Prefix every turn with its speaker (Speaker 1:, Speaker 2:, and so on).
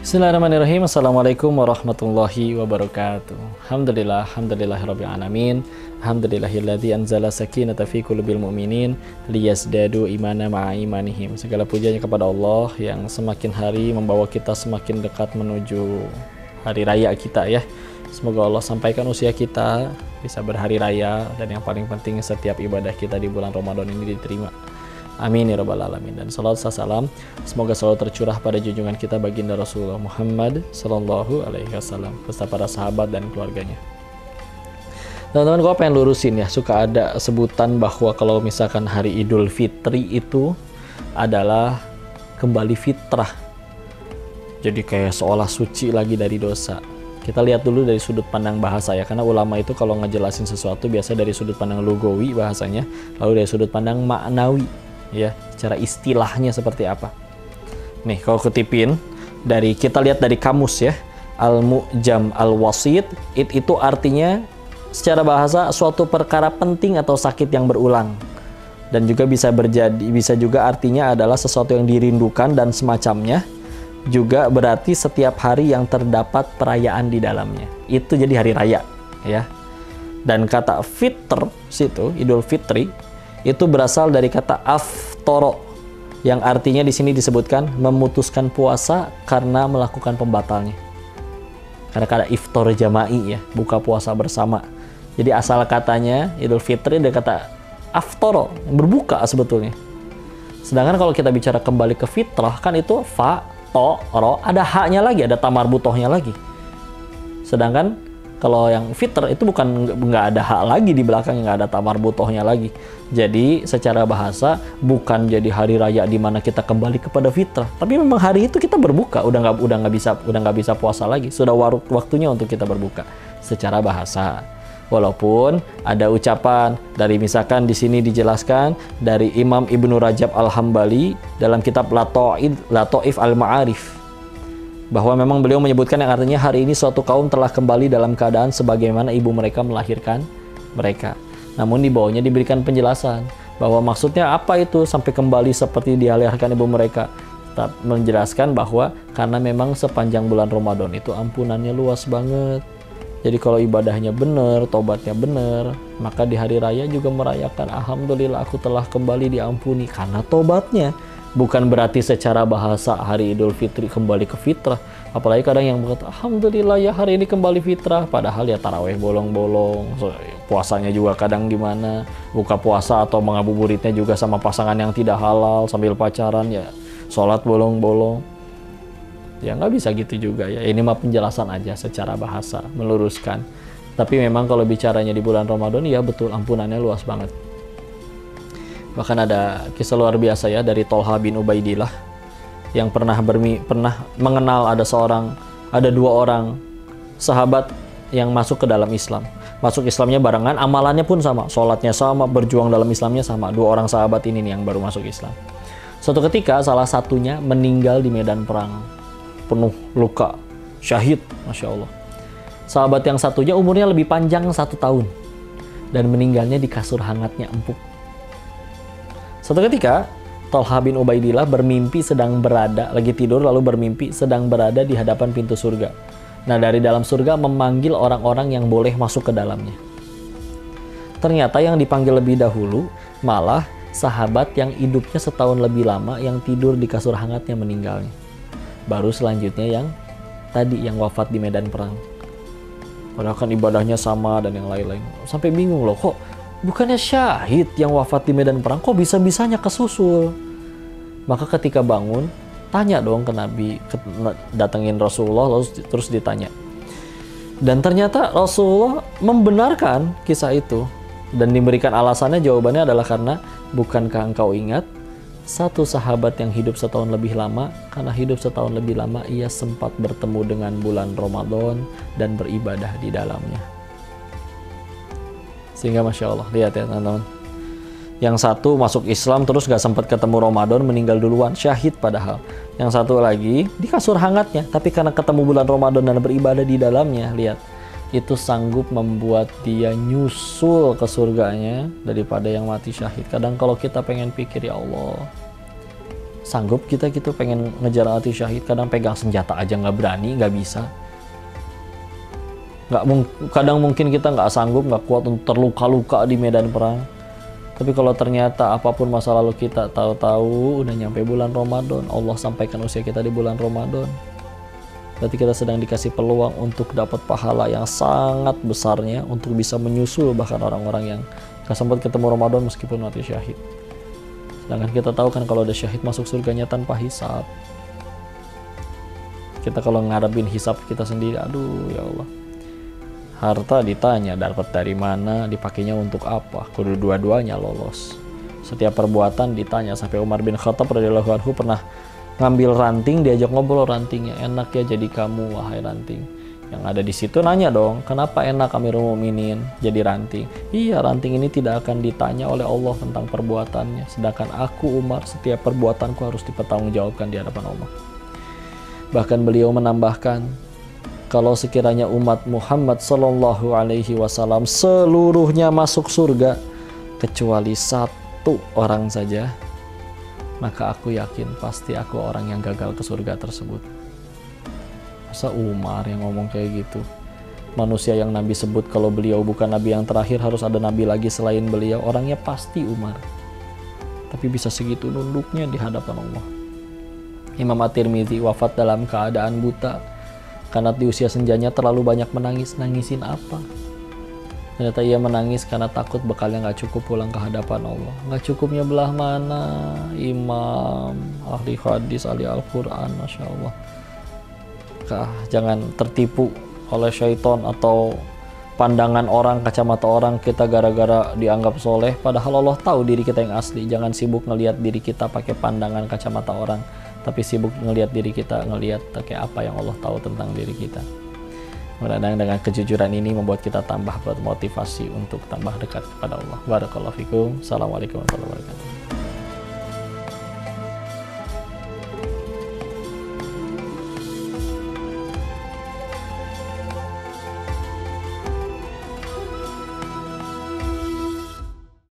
Speaker 1: Bismillahirrahmanirrahim. Assalamualaikum warahmatullahi wabarakatuh. Alhamdulillahirabbil alamin. Alhamdulillahilladzi anzala sakinata fi qulubil mu'minin liyazdadu imana ma'a imanihim. Segala pujiannya kepada Allah yang semakin hari membawa kita semakin dekat menuju hari raya kita ya. Semoga Allah sampaikan usia kita bisa berhari raya, dan yang paling penting setiap ibadah kita di bulan Ramadan ini diterima. Amin ya rabbal alamin. Dan salawat salam semoga selalu tercurah pada junjungan kita baginda Rasulullah Muhammad sallallahu alaihi wasallam beserta para sahabat dan keluarganya. Teman-teman, gue pengen lurusin ya, suka ada sebutan bahwa kalau misalkan hari Idul Fitri itu adalah kembali fitrah. Jadi kayak seolah suci lagi dari dosa. Kita lihat dulu dari sudut pandang bahasa ya, karena ulama itu kalau ngejelasin sesuatu biasa dari sudut pandang lugawi bahasanya, lalu dari sudut pandang maknawi ya, secara istilahnya seperti apa. Nih kalau kutipin dari, kita lihat dari kamus ya, Al-Mu'jam Al-Wasit, itu artinya secara bahasa suatu perkara penting atau sakit yang berulang, dan juga bisa juga artinya adalah sesuatu yang dirindukan dan semacamnya. Juga berarti setiap hari yang terdapat perayaan di dalamnya, itu jadi hari raya ya. Dan kata fitr situ, Idul Fitri, itu berasal dari kata aftoro, yang artinya di sini disebutkan memutuskan puasa karena melakukan pembatalnya. Karena kata iftar jama'i ya, buka puasa bersama. Jadi asal katanya Idul Fitri dari kata aftoro, berbuka sebetulnya. Sedangkan kalau kita bicara kembali ke fitrah, kan itu ro, ada haknya lagi, ada tamar butohnya lagi. Sedangkan kalau yang fitr itu nggak ada hak lagi di belakang, nggak ada tamar butohnya lagi. Jadi secara bahasa bukan jadi hari raya di mana kita kembali kepada fitrah, tapi memang hari itu kita berbuka, udah nggak bisa puasa lagi, sudah waktunya untuk kita berbuka secara bahasa. Walaupun ada ucapan dari, misalkan di sini dijelaskan dari Imam Ibnu Rajab Al-Hambali dalam kitab Lataif Al-Ma'arif, bahwa memang beliau menyebutkan yang artinya hari ini suatu kaum telah kembali dalam keadaan sebagaimana ibu mereka melahirkan mereka. Namun di bawahnya diberikan penjelasan bahwa maksudnya apa itu sampai kembali seperti dilahirkan ibu mereka. Tetap menjelaskan bahwa karena memang sepanjang bulan Ramadan itu ampunannya luas banget. Jadi kalau ibadahnya benar, tobatnya benar, maka di hari raya juga merayakan alhamdulillah aku telah kembali diampuni karena tobatnya. Bukan berarti secara bahasa hari Idul Fitri kembali ke fitrah. Apalagi kadang yang berkata alhamdulillah ya hari ini kembali fitrah, padahal ya taraweh bolong-bolong, puasanya juga kadang gimana, buka puasa atau mengabuburitnya juga sama pasangan yang tidak halal sambil pacaran ya, sholat bolong-bolong. Ya nggak bisa gitu juga ya. Ini mah penjelasan aja secara bahasa, meluruskan. Tapi memang kalau bicaranya di bulan Ramadan, ya betul ampunannya luas banget. Bahkan ada kisah luar biasa ya dari Tolha bin Ubaidillah yang pernah mengenal ada dua orang sahabat yang masuk ke dalam Islam. Masuk Islamnya barengan, amalannya pun sama, sholatnya sama, berjuang dalam Islamnya sama. Dua orang sahabat ini nih yang baru masuk Islam. Suatu ketika salah satunya meninggal di medan perang, penuh luka, syahid, Masya Allah. Sahabat yang satunya umurnya lebih panjang 1 tahun dan meninggalnya di kasur hangatnya empuk. Suatu ketika Tolha bin Ubaidillah bermimpi sedang berada, lagi tidur lalu bermimpi sedang berada di hadapan pintu surga. Nah dari dalam surga memanggil orang-orang yang boleh masuk ke dalamnya. Ternyata yang dipanggil lebih dahulu malah sahabat yang hidupnya setahun lebih lama yang tidur di kasur hangatnya meninggalnya. Baru selanjutnya yang tadi yang wafat di medan perang. Padahal kan ibadahnya sama dan yang lain-lain. Sampai bingung loh, kok bukannya syahid yang wafat di medan perang, kok bisa-bisanya kesusul? Maka ketika bangun, tanya dong ke Nabi, datengin Rasulullah, lalu terus ditanya. Dan ternyata Rasulullah membenarkan kisah itu. Dan diberikan alasannya, jawabannya adalah karena bukankah engkau ingat satu sahabat yang hidup setahun lebih lama, karena hidup setahun lebih lama ia sempat bertemu dengan bulan Ramadan dan beribadah di dalamnya. Sehingga Masya Allah, lihat ya teman-teman, yang satu masuk Islam terus gak sempat ketemu Ramadan, meninggal duluan, syahid padahal. Yang satu lagi di kasur hangatnya, tapi karena ketemu bulan Ramadan dan beribadah di dalamnya, lihat, itu sanggup membuat dia nyusul ke surganya daripada yang mati syahid. Kadang kalau kita pengen pikir, ya Allah, Sanggup kita gitu pengen ngejar hati syahid, kadang pegang senjata aja nggak berani, nggak bisa. Kadang mungkin kita nggak sanggup, nggak kuat untuk terluka-luka di medan perang. Tapi kalau ternyata apapun masa lalu kita, tahu-tahu udah nyampe bulan Ramadan, Allah sampaikan usia kita di bulan Ramadan, berarti kita sedang dikasih peluang untuk dapat pahala yang sangat besarnya, untuk bisa menyusul bahkan orang-orang yang gak sempat ketemu Ramadan meskipun mati syahid. Sedangkan kita tahu kan kalau ada syahid masuk surganya tanpa hisab. Kita kalau ngadepin hisab kita sendiri, aduh ya Allah. Harta ditanya dapat dari mana, dipakainya untuk apa, kudu dua-duanya lolos. Setiap perbuatan ditanya, sampai Umar bin Khattab radhiyallahu anhu pernah ngambil ranting, diajak ngobrol rantingnya, enak ya jadi kamu wahai ranting. Yang ada di situ nanya dong, kenapa enak Amirul Mukminin jadi ranting? Iya, ranting ini tidak akan ditanya oleh Allah tentang perbuatannya, sedangkan aku Umar setiap perbuatanku harus dipertanggungjawabkan di hadapan Allah. Bahkan beliau menambahkan, kalau sekiranya umat Muhammad Sallallahu Alaihi Wasallam seluruhnya masuk surga kecuali satu orang saja, maka aku yakin pasti aku orang yang gagal ke surga tersebut. Masa Umar yang ngomong kayak gitu? Manusia yang Nabi sebut kalau beliau bukan Nabi yang terakhir, harus ada Nabi lagi selain beliau, orangnya pasti Umar. Tapi bisa segitu nunduknya di hadapan Allah. Imam At-Tirmidzi wafat dalam keadaan buta karena di usia senjanya terlalu banyak menangis. Nangisin apa? Ternyata ia menangis karena takut bekalnya nggak cukup pulang ke hadapan Allah. Nggak cukupnya belah mana? Imam, ahli hadis, ahli Al-Quran, Masya Allah. Jangan tertipu oleh syaitan atau pandangan orang, kacamata orang kita gara-gara dianggap soleh, padahal Allah tahu diri kita yang asli. Jangan sibuk ngelihat diri kita pakai pandangan kacamata orang, tapi sibuk ngelihat diri kita, ngelihat kayak apa yang Allah tahu tentang diri kita. Mudah-mudahan dengan kejujuran ini membuat kita tambah bermotivasi untuk tambah dekat kepada Allah. Barakallahu fikum. Assalamualaikum warahmatullahi wabarakatuh.